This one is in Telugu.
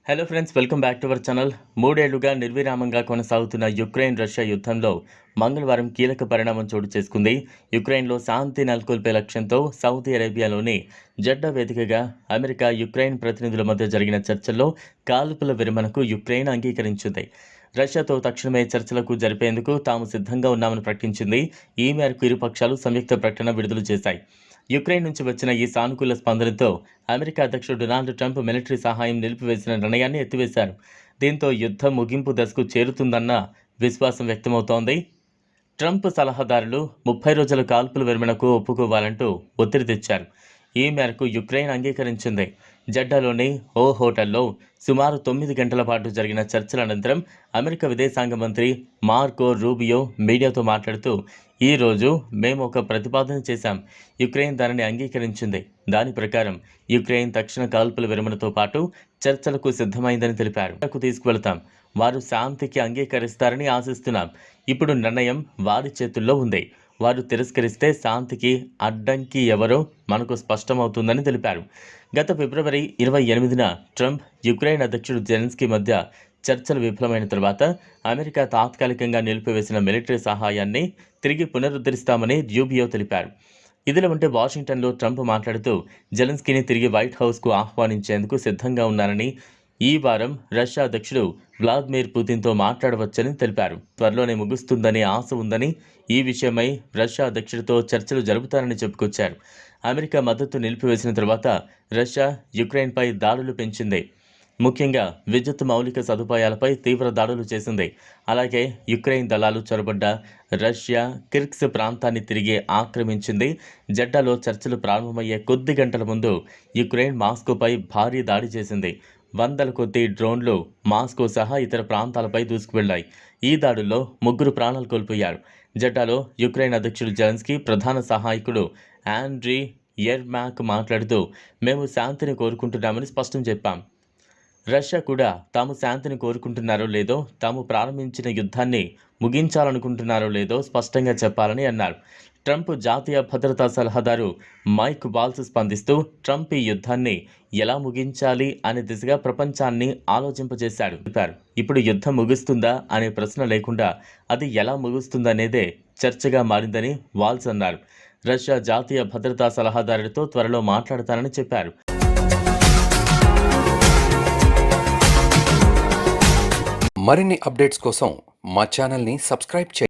Hello friends, welcome back to our channel. 3 ఏళ్లుగా నిర్విరామంగా కొనసాగుతున్న యుక్రెయిన్ రష్యా యుద్ధంలో మంగళవారం కీలక పరిణామం చోటు చేసుకుంది. యుక్రెయిన్లో శాంతి నెలకొల్పే లక్ష్యంతో సౌదీ అరేబియాలోని జెడ్డా వేదికగా అమెరికా, యుక్రెయిన్ ప్రతినిధుల మధ్య జరిగిన చర్చల్లో కాల్పుల విరమణకు యుక్రెయిన్ అంగీకరించింది. రష్యాతో తక్షణమే చర్చలకు జరిపేందుకు తాము సిద్ధంగా ఉన్నామని ప్రకటించింది. ఈ మేరకు ఇరుపక్షాలు సంయుక్త ప్రకటన విడుదల చేశాయి. యుక్రెయిన్ నుంచి వచ్చిన ఈ సానుకూల స్పందనతో అమెరికా అధ్యక్షుడు డొనాల్డ్ ట్రంప్ మిలిటరీ సహాయం నిలిపివేసిన నిర్ణయాన్ని ఎత్తివేశారు. దీంతో యుద్ధం ముగింపు దశకు చేరుతుందన్న విశ్వాసం వ్యక్తమవుతోంది. ట్రంప్ సలహాదారులు 30 రోజుల కాల్పుల విరమణకు ఒప్పుకోవాలంటూ ఒత్తిడి తెచ్చారు. ఈ మేరకు యుక్రెయిన్ అంగీకరించింది. జెడ్డాలోని ఓ హోటల్లో సుమారు 9 గంటల పాటు జరిగిన చర్చల అనంతరం అమెరికా విదేశాంగ మంత్రి మార్కో రూబియో మీడియాతో మాట్లాడుతూ, ఈ రోజు మేము ఒక ప్రతిపాదన చేశాం. యుక్రెయిన్ దానిని అంగీకరించింది. దాని ప్రకారం యుక్రెయిన్ తక్షణ కాల్పుల విరమణతో పాటు చర్చలకు సిద్ధమైందని తెలిపారు. తీసుకువెళతాం. వారు శాంతికి అంగీకరిస్తారని ఆశిస్తున్నాం. ఇప్పుడు నిర్ణయం వారి చేతుల్లో ఉంది. వారు తిరస్కరిస్తే శాంతికి అడ్డంకి ఎవరో మనకు స్పష్టమవుతుందని తెలిపారు. గత ఫిబ్రవరి 28న ట్రంప్, యుక్రెయిన్ అధ్యక్షుడు జెలెన్స్కీ మధ్య చర్చలు విఫలమైన తర్వాత అమెరికా తాత్కాలికంగా నిలిపివేసిన మిలిటరీ సహాయాన్ని తిరిగి పునరుద్ధరిస్తామని రూబియో తెలిపారు. ఇదిలా ఉంటే వాషింగ్టన్లో ట్రంప్ మాట్లాడుతూ జెలెన్స్కీని తిరిగి వైట్ హౌస్కు ఆహ్వానించేందుకు సిద్ధంగా ఉన్నారని, ఈ వారం రష్యా అధ్యక్షుడు వ్లాదిమిర్ పుతిన్తో మాట్లాడవచ్చని తెలిపారు. త్వరలోనే ముగుస్తుందనే ఆశ ఉందని, ఈ విషయమై రష్యా అధ్యక్షుడితో చర్చలు జరుపుతారని చెప్పుకొచ్చారు. అమెరికా మద్దతు నిలిపివేసిన తర్వాత రష్యా యుక్రెయిన్పై దాడులు పెంచింది. ముఖ్యంగా విద్యుత్ మౌలిక సదుపాయాలపై తీవ్ర దాడులు చేసింది. అలాగే యుక్రెయిన్ దళాలు చొరబడ్డ రష్యా కిర్స్క్ ప్రాంతాన్ని తిరిగి ఆక్రమించింది. జెడ్డాలో చర్చలు ప్రారంభమయ్యే కొద్ది గంటల ముందు యుక్రెయిన్ మాస్కోపై భారీ దాడి చేసింది. వందల కొద్ది డ్రోన్లు మాస్కో సహా ఇతర ప్రాంతాలపై దూసుకువెళ్లాయి. ఈ దాడుల్లో 3 ప్రాణాలు కోల్పోయారు. జెడ్డాలో యుక్రెయిన్ అధ్యక్షుడు జెలెన్స్కీ ప్రధాన సహాయకుడు ఆండ్రీ యెర్మాక్ మాట్లాడుతూ, మేము శాంతిని కోరుకుంటున్నామని స్పష్టం చెప్పాం. రష్యా కూడా తాము శాంతిని కోరుకుంటున్నారో లేదో, తాము ప్రారంభించిన యుద్ధాన్ని ముగించాలనుకుంటున్నారో లేదో స్పష్టంగా చెప్పాలని అన్నారు. ట్రంప్ జాతీయ భద్రతా సలహాదారు మైక్ వాల్స్ స్పందిస్తూ, ట్రంప్ ఈ యుద్ధాన్ని ఎలా ముగించాలి అనే దిశగా ప్రపంచాన్ని ఆలోచింపజేశాడు. ఇప్పుడు యుద్ధం ముగుస్తుందా అనే ప్రశ్న లేకుండా అది ఎలా ముగుస్తుందనేదే చర్చగా మారిందని వాల్స్ అన్నారు. రష్యా జాతీయ భద్రతా సలహాదారుడితో త్వరలో మాట్లాడతానని చెప్పారు. మరిన్ని అప్డేట్స్ కోసం మా ఛానల్ని సబ్స్క్రైబ్ చేయండి.